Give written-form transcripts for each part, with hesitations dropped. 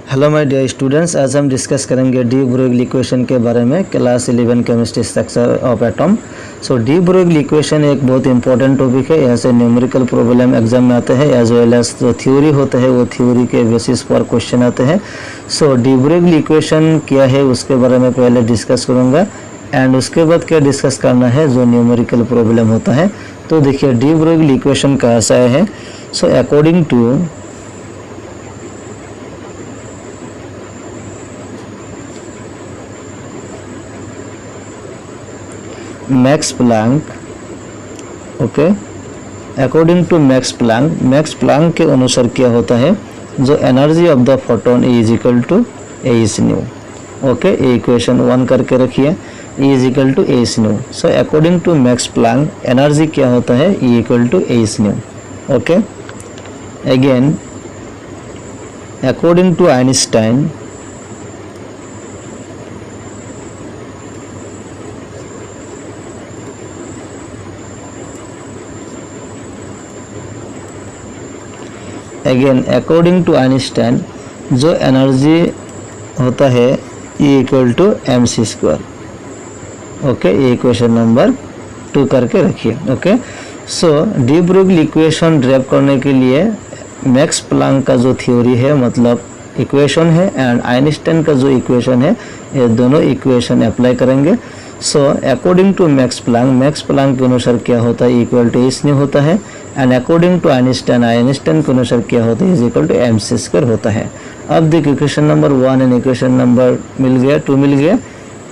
Hello my dear students, आज हम discuss करेंगे डी ब्रोगली इक्वेशन के बारे में। Class 11 chemistry structure of atom. So D Broglie equation एक बहुत इंपॉर्टेंट टॉपिक है। यहाँ से न्यूमेरिकल प्रॉब्लम एग्जाम में आते हैं, एज वेल एज जो थ्योरी होते हैं वो थ्योरी के बेसिस पर क्वेश्चन आते हैं। सो डी ब्रोगली इक्वेशन क्या है उसके बारे में पहले डिस्कस करूँगा, एंड उसके बाद क्या डिस्कस करना है जो न्यूमेरिकल प्रॉब्लम होता है। तो देखिए डी ब्रोगली इक्वेशन कहाँ से आया है। So according to Max Planck, okay, according to Max Planck के अनुसार क्या होता है, जो energy of the photon is equal to A is nu. Okay, equation 1 करके रखिए, E is equal to A is nu. So according to Max Planck energy क्या होता है, E equal to A is nu. Okay, again according to Einstein जो energy होता है E equal to M C square. Okay, ये equation number 2 करके रखिए। Okay, सो D Broglie equation drive करने के लिए मैक्स प्लैंक का जो थ्योरी है, मतलब इक्वेशन है, एंड आइंस्टाइन का जो इक्वेशन है, ये दोनों इक्वेशन अप्लाई करेंगे। So according to Max Planck के अनुसार क्या होता है, इक्वल टू एच न्यू होता है, एंड अकॉर्डिंग टू आइंस्टाइन के अनुसार क्या होता है, is equal to M C square होता है। अब देखिए equation number 1 and equation number मिल गया, 2 मिल गया।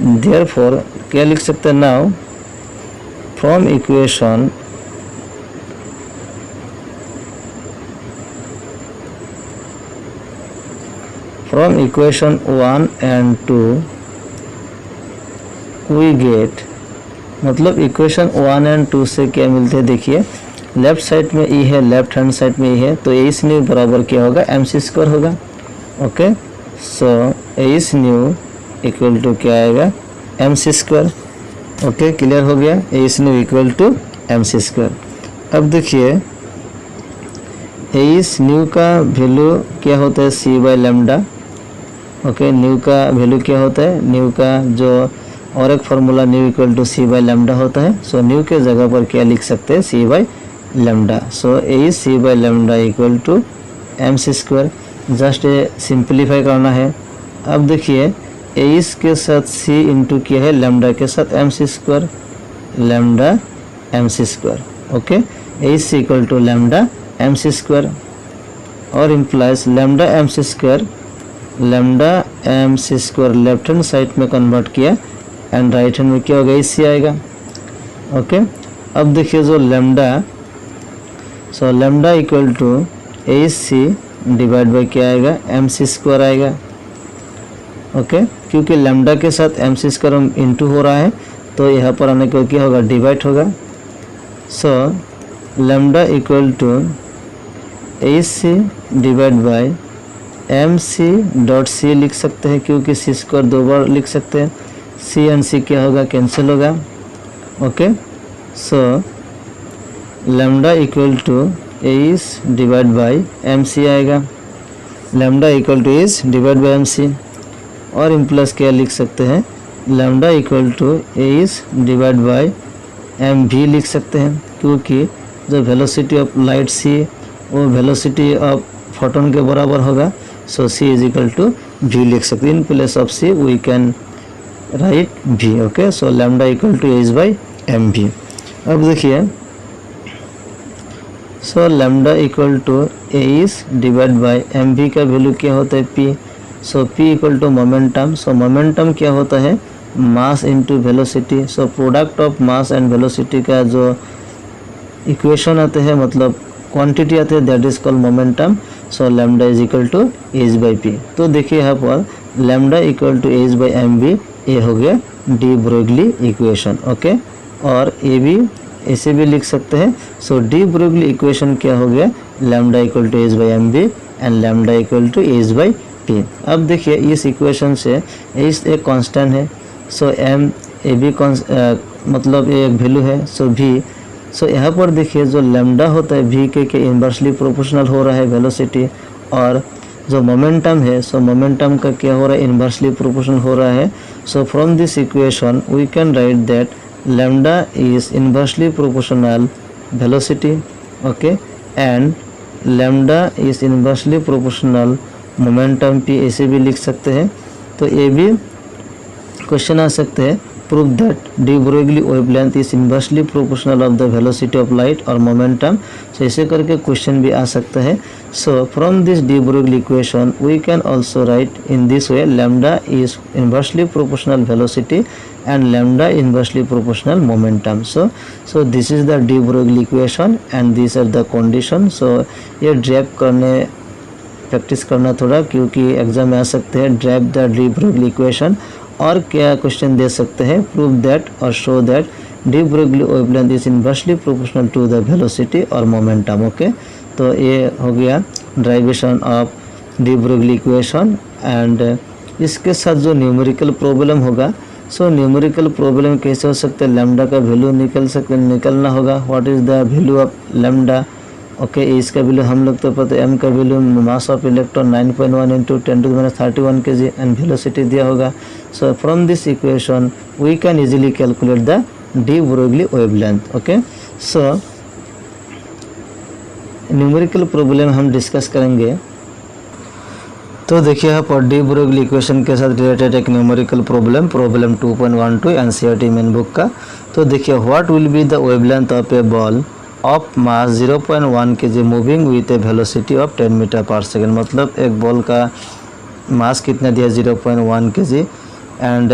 देयरफॉर क्या लिख सकते हैं, now from equation from equation 1 and 2 we get, मतलब इक्वेशन 1 एंड 2 से क्या मिलते हैं, देखिए लेफ्ट साइड में E है, लेफ्ट हैंड साइड में E है, तो एच न्यू बराबर क्या होगा, एम सी स्क्वायर होगा। Okay, so H nu equal to क्या आएगा, M C square. Okay, clear हो गया, H nu equal to M C square. अब देखिए एच न्यू का वैल्यू क्या होता है, C by lambda. Okay, nu का वैल्यू क्या होता है, न्यू का जो और एक formula nu equal to C by lambda होता है। सो न्यू के जगह पर क्या लिख सकते हैं, C by lambda. So a C by lambda equal to M C square. Just ये सिंप्लीफाई करना है। अब देखिए एच के साथ सी इंटू क्या है, लेमडा के साथ M C square, lambda M C square. Okay, H C equal to lambda M C square, और implies lambda M C square, lambda M C square left hand side में convert किया, and right hand में क्या होगा, C आएगा। Okay, अब देखिए जो lambda, so lambda equal to H C divide by क्या आएगा, एम सी स्क्वायर आएगा। ओके, क्योंकि लेमडा के साथ एम सी स्क्वायर इंटू हो रहा है, तो यहाँ पर आने को क्या होगा, डिवाइड होगा। So lambda equal to H C divide by M C dot C लिख सकते हैं, क्योंकि सी स्क्वायर 2 बार लिख सकते हैं। सी एंड सी क्या होगा, कैंसिल होगा। Okay, so lambda equal to H divide by M C आएगा, lambda equal to H divide by M C, और इन प्लस क्या लिख सकते हैं, lambda equal to H divide by M V लिख सकते हैं, क्योंकि जो वेलोसिटी ऑफ लाइट सी वो वेलोसिटी ऑफ फोटोन के बराबर होगा। So C is equal to V लिख सकते हैं। In place of C we can write V. Okay, so lambda equal to H by M V. अब देखिए, so lambda equal to H divide by M V का value क्या होता है, P. So P equal to momentum. So momentum क्या होता है, mass into velocity. So product of mass and velocity का जो इक्वेशन आते हैं, मतलब क्वांटिटी आते हैं, that is called momentum. So lambda is equal to H by P. तो देखिए यहाँ पर lambda equal to H by M B, ये हो गया डी ब्रोगली इक्वेशन। ओके, और ये भी ऐसे भी लिख सकते हैं। सो डी ब्रोगली इक्वेशन क्या हो गया, lambda equal to H by M B and lambda equal to H by P. अब देखिए इस इक्वेशन से एच एक कांस्टेंट है, सो एम ए भी मतलब ये एक वैल्यू है, सो भी सो यहाँ पर देखिए जो लैम्डा होता है वी के इन्वर्सली प्रोपोर्शनल हो रहा है वेलोसिटी, और जो मोमेंटम है, सो मोमेंटम का क्या हो रहा है, इन्वर्सली प्रोपोर्शनल हो रहा है। So from this equation we can write that lambda is inversely proportional velocity, okay, and lambda is inversely proportional momentum P, ऐसे भी लिख सकते हैं। तो ये भी क्वेश्चन आ सकते हैं, prove that de Broglie wavelength is inversely proportional of the velocity of light और मोमेंटम। सो ऐसे करके क्वेश्चन भी आ सकता है। So from this de Broglie equation we can also write in this way, lambda is inversely proportional velocity and lambda inversely proportional momentum. So this is the de Broglie equation and these are the condition. So ये ड्रैप करने practice करना थोड़ा, क्योंकि exam में आ सकते हैं ड्रैप the de Broglie equation। और क्या क्वेश्चन दे सकते हैं, प्रूव दैट और show that de Broglie wavelength is inversely proportional to the velocity और momentum, ओके। तो ये हो गया derivation of de Broglie equation। And इसके साथ जो न्यूमेरिकल प्रॉब्लम होगा, सो न्यूमेरिकल प्रॉब्लम कैसे हो सकता है, लैम्डा का वैल्यू निकलना होगा। What is the value of lambda, okay. इसका वैल्यू हम लोग तो पता है, एम का value mass of electron 9.1 into 10⁻31 kg and velocity दिया होगा। So from this equation we can easily calculate the de Broglie wavelength, okay. So numerical problem हम डिस्कस करेंगे। तो देखिए यहाँ पर डी ब्रोगली इक्वेशन के साथ रिलेटेड एक numerical problem 2.12 NCERT main book का। तो देखिए, what will be the wavelength of a ball of mass 0.1 kg moving with a velocity of 10 metre per second. मतलब एक बॉल का मास कितना दिया, 0.1 kg एंड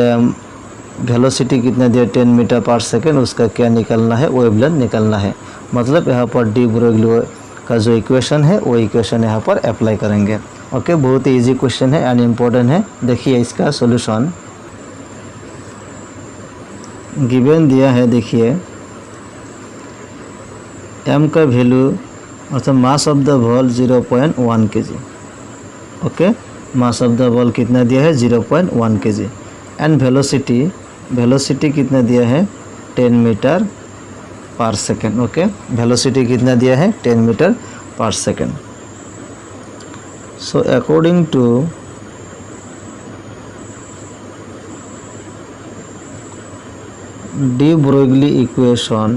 वेलोसिटी कितना दिया, 10 मीटर पर सेकेंड। उसका क्या निकलना है, वेवलेंथ निकलना है। मतलब यहाँ पर डी ब्रोगली का जो इक्वेशन है वो इक्वेशन यहाँ पर अप्लाई करेंगे, ओके। बहुत ही इजी क्वेश्चन है एंड इम्पोर्टेंट है। देखिए इसका सॉल्यूशन गिवन दिया है। देखिए m का वैल्यू अर्थात mass of the ball 0.1 kg, okay. Mass of the ball कितना दिया है, 0.1 kg एंड वेलोसिटी कितना दिया है, 10 metre per second, okay. Velocity कितना दिया है, 10 metre per second. So according to de Broglie equation,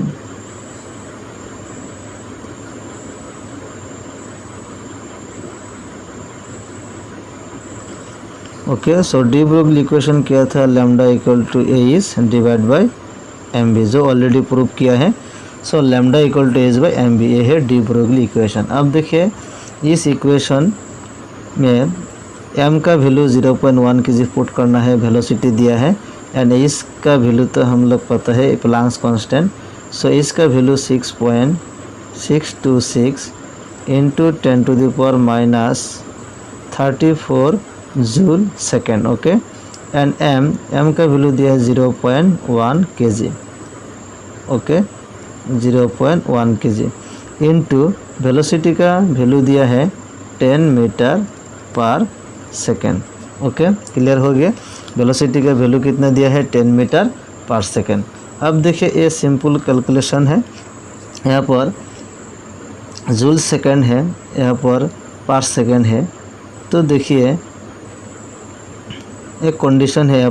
okay. So de Broglie equation क्या था, lambda equal to A is divide by M B, जो already prove किया है। So lambda equal to A is by M B, ये है de Broglie equation. अब देखिए इस इक्वेशन में m का वैल्यू 0.1 kg पुट करना है, वेलोसिटी दिया है एंड इसका वैल्यू तो हम लोग पता है प्लैंक्स कांस्टेंट। सो इसका value 6.626 into 10⁻34 joule second, okay. And m का वैल्यू दिया है 0.1 kg, okay, 0.1 kg into velocity का वैल्यू दिया है 10 metre per second, okay. Clear हो गया। वेलोसिटी का वैल्यू कितना दिया है, 10 मीटर पर सेकेंड। अब देखिए ये सिंपल कैलकुलेशन है। यहाँ पर जूल सेकेंड है, यहाँ पर सेकेंड है। तो देखिए एक कंडीशन है, यहाँ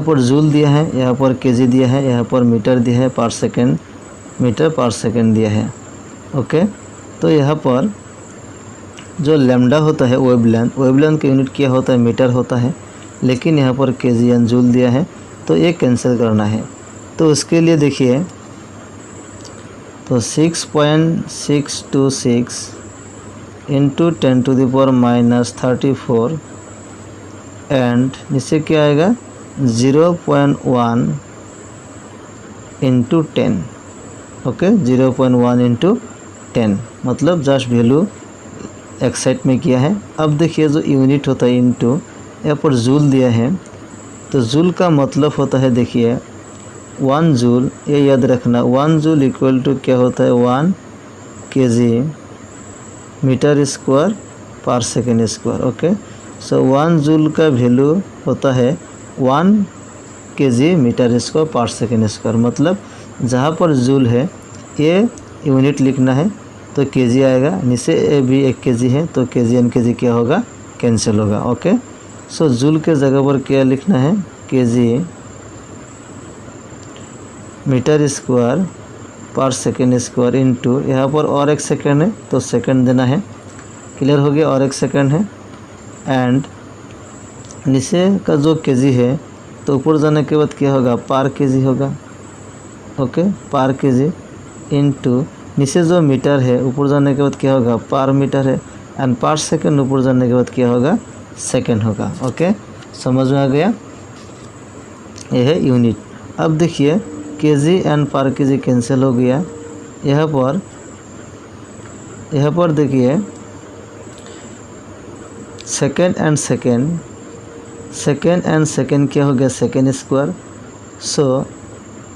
पर जूल दिया है, यहाँ पर केजी दिया है, यहाँ पर मीटर दिया है पर सेकेंड, मीटर पर सेकेंड दिया है, ओके। तो यहाँ पर जो लैम्डा होता है वेवलेंथ का यूनिट क्या होता है, मीटर होता है, लेकिन यहाँ पर केजी एंड जूल दिया है, तो ये कैंसिल करना है। तो उसके लिए देखिए, तो 6.626 इंटू 10⁻34 एंड नीचे क्या आएगा, 0.1 इंटू 10, ओके, 0.1 इंटू 10, मतलब जस्ट वैल्यू एक साइड में किया है। अब देखिए जो यूनिट होता है इंटू, यहाँ पर जूल दिया है, तो जूल का मतलब होता है, देखिए 1 जूल, ये याद रखना, 1 जूल इक्वल टू क्या होता है, 1 kg मीटर स्क्वायर पर सेकेंड स्क्वायर, ओके। सो 1 जूल का वैल्यू होता है 1 kg मीटर स्क्वायर पर सेकेंड स्क्वायर। मतलब जहाँ पर जूल है ये यूनिट लिखना है, तो केजी आएगा, नीचे ए भी 1 केजी है तो केजी एंड केजी क्या होगा, कैंसिल होगा। ओके, सो जूल के जगह पर क्या लिखना है, केजी मीटर स्क्वायर पर सेकेंड स्क्वायर इनटू, यहाँ पर और 1 सेकेंड है तो सेकेंड देना है, क्लियर हो गया, और 1 सेकेंड है। एंड नीचे का जो केजी है तो ऊपर जाने के बाद क्या होगा, पर केजी होगा। ओके, पर केजी इनटू नीचे जो मीटर है ऊपर जाने के बाद क्या होगा, पर मीटर है, एंड पर सेकेंड ऊपर जाने के बाद क्या होगा, सेकेंड होगा। ओके, समझ में आ गया, यह है यूनिट। अब देखिए केजी एंड पर केजी कैंसिल हो गया। यहाँ पर देखिए सेकेंड एंड सेकेंड क्या हो गया, सेकेंड स्क्वायर। सो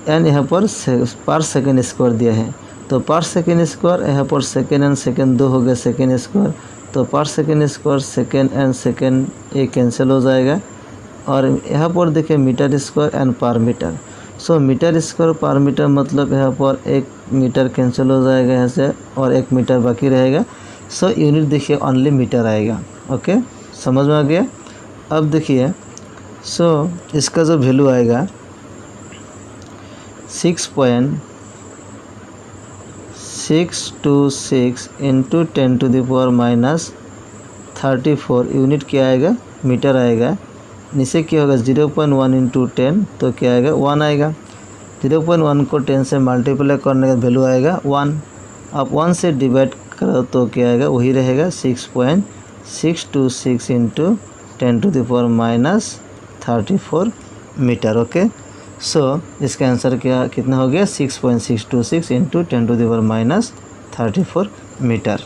एंड यहाँ पर सेकेंड स्क्वायर दिया है तो पर सेकेंड स्क्वायर, यहाँ पर सेकेंड एंड सेकेंड 2 हो गया सेकेंड स्क्वायर, तो पर second square second and second ये कैंसिल हो जाएगा। और यहाँ पर देखिए मीटर स्क्वायर एंड पर मीटर। सो मीटर स्क्वायर पर मीटर मतलब यहाँ पर 1 मीटर कैंसिल हो जाएगा यहाँ से और 1 मीटर बाकी रहेगा। सो यूनिट देखिए ओनली मीटर आएगा। ओके, समझ में आ गया। अब देखिए सो इसका जो वैल्यू आएगा 6.626 इंटू 10⁻⁻34 यूनिट क्या आएगा, मीटर आएगा। नीचे क्या होगा 0.1 इंटू 10 तो क्या आएगा, 1 आएगा। 0.1 को 10 से मल्टीप्लाई करने का वैल्यू आएगा 1। अब 1 से डिवाइड करो तो क्या आएगा, वही रहेगा 6.626 इंटू 10⁻⁻34 मीटर। ओके, सो इसका आंसर क्या कितना हो गया, 6.626 इंटू 10⁻⁻34 मीटर।